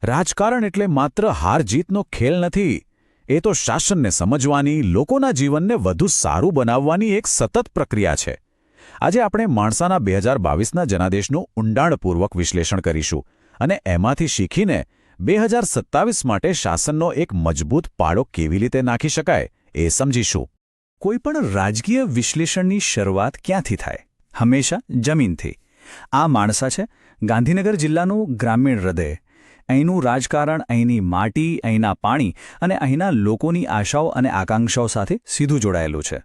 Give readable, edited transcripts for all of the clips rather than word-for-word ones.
રાજકારણ એટલે માત્ર હાર-જીતનો ખેલ નથી. એ તો શાસનને સમજવાની, લોકોના જીવનને વધુ સારું બનાવવાની એક સતત પ્રક્રિયા છે. આજે આપણે માણસાના 2022ના જનાદેશનું ઊંડાણપૂર્વક વિશ્લેષણ કરીશું અને એમાંથી શીખીને 2027 માટે શાસનનો એક મજબૂત પાળો કેવી રીતે નાખી શકાય એ સમજીશું. કોઈપણ રાજકીય વિશ્લેષણની શરૂઆત ક્યાંથી થાય? હંમેશા જમીનથી. આ માણસા છે ગાંધીનગર જિલ્લાનું ગ્રામીણ હૃદય. અહીંનું રાજકારણ, અહીંની માટી, અહીંના પાણી અને અહીંના લોકોની આશાઓ અને આકાંક્ષાઓ સાથે સીધું જોડાયેલું છે.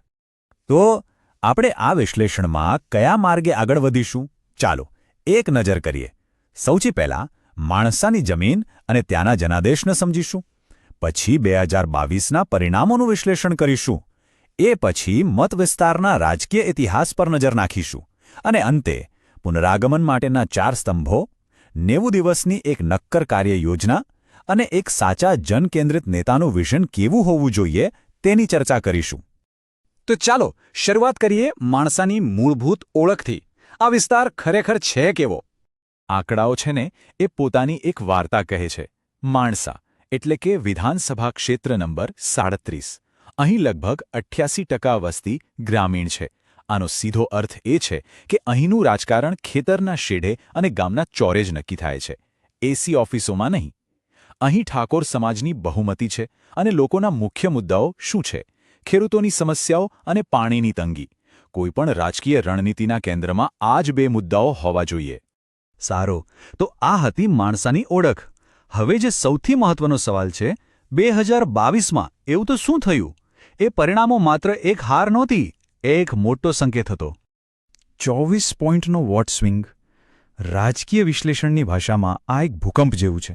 તો આપણે આ વિશ્લેષણમાં કયા માર્ગે આગળ વધીશું? ચાલો એક નજર કરીએ. સૌથી પહેલાં માણસાની જમીન અને ત્યાંના જનાદેશને સમજીશું. પછી 2022ના પરિણામોનું વિશ્લેષણ કરીશું. એ પછી મતવિસ્તારના રાજકીય ઇતિહાસ પર નજર નાખીશું. અને અંતે પુનરાગમન માટેના 4 સ્તંભો, 90 દિવસની એક નક્કર કાર્ય યોજના અને એક સાચા જનકેન્દ્રિત નેતાનું વિઝન કેવું હોવું જોઈએ તેની ચર્ચા કરીશું. તો ચાલો શરૂઆત કરીએ માણસાની મૂળભૂત ઓળખથી. આ વિસ્તાર ખરેખર છે કેવો? આંકડાઓ છે ને એ પોતાની એક વાર્તા કહે છે. માણસા એટલે કે વિધાનસભા ક્ષેત્ર નંબર 37. અહીં લગભગ 88% વસ્તી ગ્રામીણ છે. આનો સીધો અર્થ એ છે કે અહીંનું રાજકારણ ખેતરના શેઢે અને ગામના ચોરે જ નક્કી થાય છે, એસી ઓફિસોમાં નહીં. અહીં ઠાકોર સમાજની બહુમતી છે અને લોકોના મુખ્ય મુદ્દાઓ શું છે? ખેડૂતોની સમસ્યાઓ અને પાણીની તંગી. કોઈપણ રાજકીય રણનીતિના કેન્દ્રમાં આ જ 2 મુદ્દાઓ હોવા જોઈએ. સારું, તો આ હતી માણસાની ઓળખ. હવે જે સૌથી મહત્વનો સવાલ છે, 2022માં એવું તો શું થયું? એ પરિણામો માત્ર એક હાર નહોતી, એક મોટો સંકેત હતો. 24 પોઈન્ટનો વોટ સ્વિંગ. રાજકીય વિશ્લેષણની ભાષામાં આ એક ભૂકંપ જેવું છે.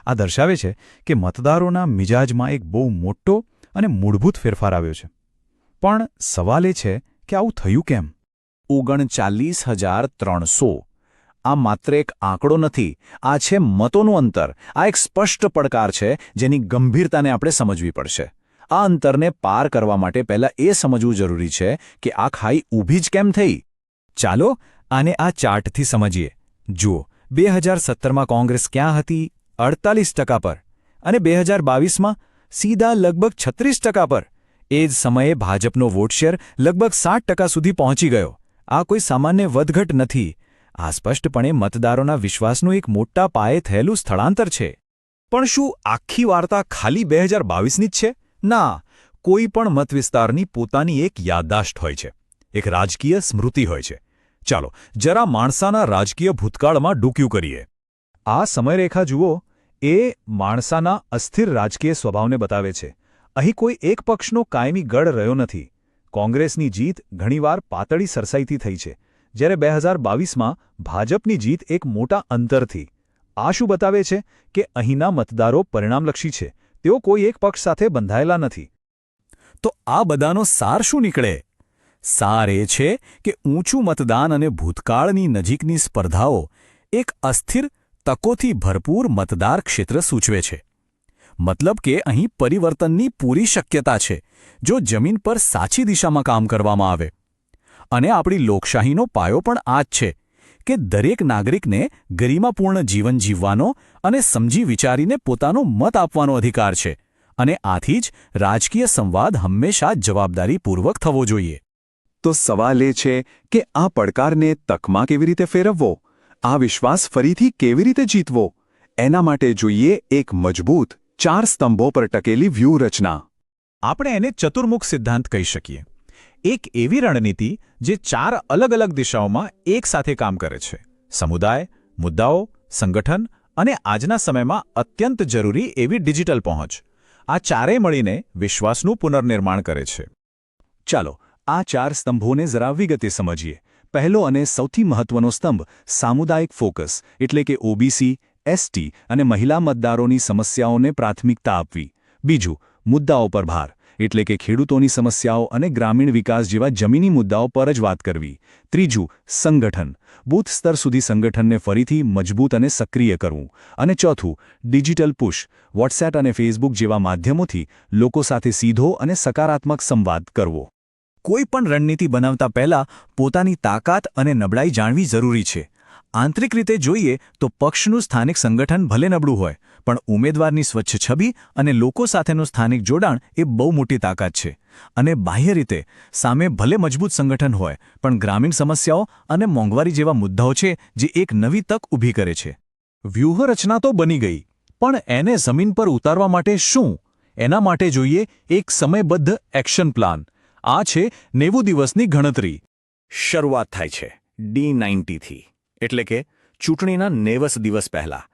આ દર્શાવે છે કે મતદારોના મિજાજમાં એક બહુ મોટો અને મૂળભૂત ફેરફાર આવ્યો છે. પણ સવાલ એ છે કે આવું થયું કેમ? 39,300. આ માત્ર એક આંકડો નથી, આ છે મતોનું અંતર. આ એક સ્પષ્ટ પડકાર છે જેની ગંભીરતાને આપણે સમજવી પડશે. આ અંતરને પાર કરવા માટે પહેલાં એ સમજવું જરૂરી છે કે આ ખાઈ ઊભી જ કેમ થઈ. ચાલો આને આ ચાર્ટથી સમજીએ. જુઓ, 2017માં કોંગ્રેસ ક્યાં હતી? 48% પર. અને 2022માં સીધા લગભગ 36% પર. એ જ સમયે ભાજપનો વોટશેર લગભગ 60% સુધી પહોંચી ગયો. આ કોઈ સામાન્ય વધઘટ નથી. આ સ્પષ્ટપણે મતદારોના વિશ્વાસનું એક મોટા પાયે થયેલું સ્થળાંતર છે. પણ શું આખી વાર્તા ખાલી 2022ની જ છે? ના, કોઈ પણ મતવિસ્તારની પોતાની એક યાદદાશ્ત હોય છે, એક રાજકીય સ્મૃતિ હોય છે. ચાલો જરા માણસાના રાજકીય ભૂતકાળમાં ડૂક્યું કરીએ. આ સમયરેખા જુઓ, એ માણસાના અસ્થિર રાજકીય સ્વભાવને બતાવે છે. અહીં કોઈ એક પક્ષનો કાયમી ગઢ રહ્યો નથી. કોંગ્રેસની જીત ઘણીવાર પાતળી સરસાઈથી થઈ છે, જ્યારે 2022માં ભાજપની જીત એક મોટા અંતરથી. આ શું બતાવે છે? કે અહીંના મતદારો પરિણામલક્ષી છે. તેઓ કોઈ એક પક્ષ સાથે બંધાયેલા નથી. તો આ બધાનો સાર શું નીકળે? સાર એ છે કે ઊંચું મતદાન અને ભૂતકાળની નજીકની સ્પર્ધાઓ એક અસ્થિર, તકોથી ભરપૂર મતદાર ક્ષેત્ર સૂચવે છે. મતલબ કે અહીં પરિવર્તનની પૂરી શક્યતા છે, જો જમીન પર સાચી દિશામાં કામ કરવામાં આવે. અને આપણી લોકશાહીનો પાયો પણ આ જ છે કે દરેક નાગરિકને ગરિમાપૂર્ણ જીવન જીવવાનો અને સમજી વિચારીને પોતાનો મત આપવાનો અધિકાર છે. અને આથી જ રાજકીય સંવાદ હંમેશા જવાબદારીપૂર્વક થવો જોઈએ. તો સવાલ એ છે કે આ પડકારને તકમાં કેવી રીતે ફેરવવો? આ વિશ્વાસ ફરીથી કેવી રીતે જીતવો? એના માટે જોઈએ એક મજબૂત 4 સ્તંભો પર ટકેલી વ્યૂહરચના. આપણે એને ચતુર્મુખ સિદ્ધાંત કહી શકીએ. એક એવી રણનીતિ જે 4 અલગ અલગ દિશાઓમાં એકસાથે કામ કરે છે: સમુદાય, મુદ્દાઓ, સંગઠન અને આજના સમયમાં અત્યંત જરૂરી એવી ડિજિટલ પહોંચ. આ ચારેય મળીને વિશ્વાસનું પુનર્નિર્માણ કરે છે. ચાલો આ 4 સ્તંભોને જરા વિગતે સમજીએ. પહેલો અને સૌથી મહત્વનો સ્તંભ સામુદાયિક ફોકસ, એટલે કે ઓબીસી, એસટી અને મહિલા મતદારોની સમસ્યાઓને પ્રાથમિકતા આપવી. બીજું, મુદ્દાઓ પર ભાર, એટલે કે ખેડૂતોની સમસ્યાઓ અને ગ્રામીણ વિકાસ જેવા જમીની મુદ્દાઓ પર જ વાત કરવી. ત્રીજું, સંગઠન, બૂથ સ્તર સુધી સંગઠનને ફરીથી મજબૂત અને સક્રિય કરવું. અને ચોથું, ડિજિટલ પુશ, વોટ્સએપ અને ફેસબુક જેવા માધ્યમોથી લોકો સાથે સીધો અને સકારાત્મક સંવાદ કરવો. કોઈ પણ રણનીતિ બનાવતા પહેલાં પોતાની તાકાત અને નબળાઈ જાણવી જરૂરી છે. આંતરિક રીતે જોઈએ તો પક્ષનું સ્થાનિક સંગઠન ભલે નબળું હોય, પણ ઉમેદવારની સ્વચ્છ છબી અને લોકો સાથેનું સ્થાનિક જોડાણ એ બહુ મોટી તાકાત છે. અને બાહ્ય રીતે સામે ભલે મજબૂત સંગઠન હોય, પણ ગ્રામીણ સમસ્યાઓ અને મોંઘવારી જેવા મુદ્દાઓ છે જે એક નવી તક ઊભી કરે છે. વ્યૂહરચના તો બની ગઈ, પણ એને જમીન પર ઉતારવા માટે શું? એના માટે જોઈએ એક સમયબદ્ધ એક્શન પ્લાન. આ છે 90 દિવસની ગણતરી. શરૂઆત થાય છે D90થી, એટલે કે ચૂંટણીના 90 દિવસ પહેલા.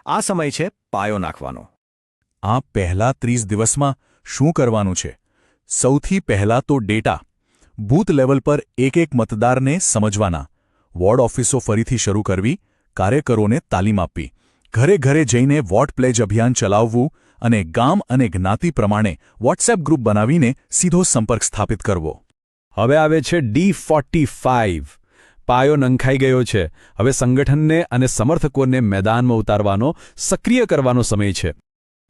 આ સમય છે પાયો નાખવાનો. આ પહેલા 30 દિવસમાં શું કરવાનું છે? સૌથી પહેલા તો ડેટા. બૂથ લેવલ પર એક મતદારને સમજવાના. વોર્ડ ઓફિસો ફરીથી શરૂ કરવી, કાર્યકરોને તાલીમ આપવી, ઘરે ઘરે જઈને વોટ પ્લેજ અભિયાન ચલાવવું અને ગામ અને જ્ઞાતિ પ્રમાણે વોટ્સએપ ગ્રુપ બનાવીને સીધો સંપર્ક સ્થાપિત કરવો. હવે આવે છે D45. પાયો નંખાઈ ગયો છે. હવે સંગઠનને અને સમર્થકોને મેદાનમાં ઉતારવાનો, સક્રિય કરવાનો સમય છે.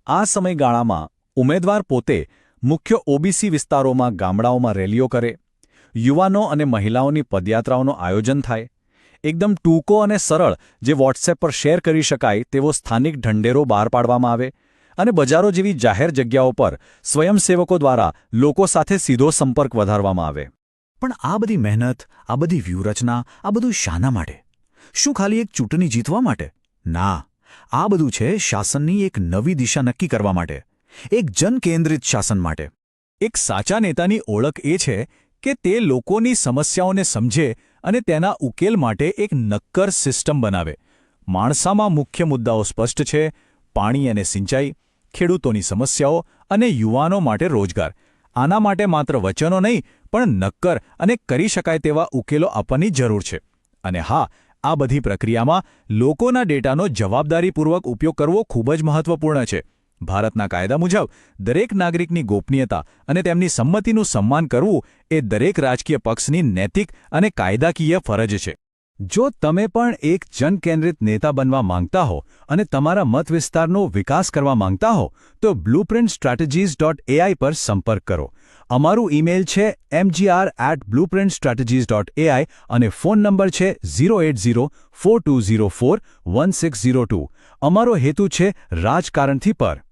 આ સમયગાળામાં ઉમેદવાર પોતે મુખ્ય ઓબીસી વિસ્તારોમાં ગામડાઓમાં રેલીઓ કરે, યુવાનો અને મહિલાઓની પદયાત્રાઓનું આયોજન થાય, એકદમ ટૂંકો અને સરળ જે વોટ્સએપ પર શેર કરી શકાય તેવો સ્થાનિક ઢંઢેરો બહાર પાડવામાં આવે અને બજારો જેવી જાહેર જગ્યાઓ પર સ્વયંસેવકો દ્વારા લોકો સાથે સીધો સંપર્ક વધારવામાં આવે. પણ આ બધી મહેનત, આ બધી વ્યૂહરચના, આ બધું શાના માટે? શું ખાલી એક ચૂંટણી જીતવા માટે? ના, આ બધું છે શાસનની એક નવી દિશા નક્કી કરવા માટે, એક જનકેન્દ્રિત શાસન માટે. એક સાચા નેતાની ઓળખ એ છે કે તે લોકોની સમસ્યાઓને સમજે અને તેના ઉકેલ માટે એક નક્કર સિસ્ટમ બનાવે. માણસામાં મુખ્ય મુદ્દાઓ સ્પષ્ટ છે: પાણી અને સિંચાઈ, ખેડૂતોની સમસ્યાઓ અને યુવાનો માટે રોજગાર. આના માટે માત્ર વચનો નહીં, પણ નક્કર અને કરી શકાય તેવા ઉકેલો આપવાની જરૂર છે. અને હા, આ બધી પ્રક્રિયામાં લોકોના ડેટાનો જવાબદારીપૂર્વક ઉપયોગ કરવો ખૂબ જ મહત્વપૂર્ણ છે. ભારતના કાયદા મુજબ દરેક નાગરિકની ગોપનીયતા અને તેમની સંમતિનું સન્માન કરવું એ દરેક રાજકીય પક્ષની નૈતિક અને કાયદાકીય ફરજ છે. જો તમે પણ એક જનકેન્દ્રિત નેતા બનવા માંગતા હો અને તમારા મત વિસ્તારનો વિકાસ કરવા માંગતા હો, તો blueprintstrategies.ai પર સંપર્ક કરો. અમારું ઈમેલ છે mgr@blueprintstrategies.ai અને ફોન નંબર છે 08042041602. અમારો હેતુ છે રાજકારણથી પર.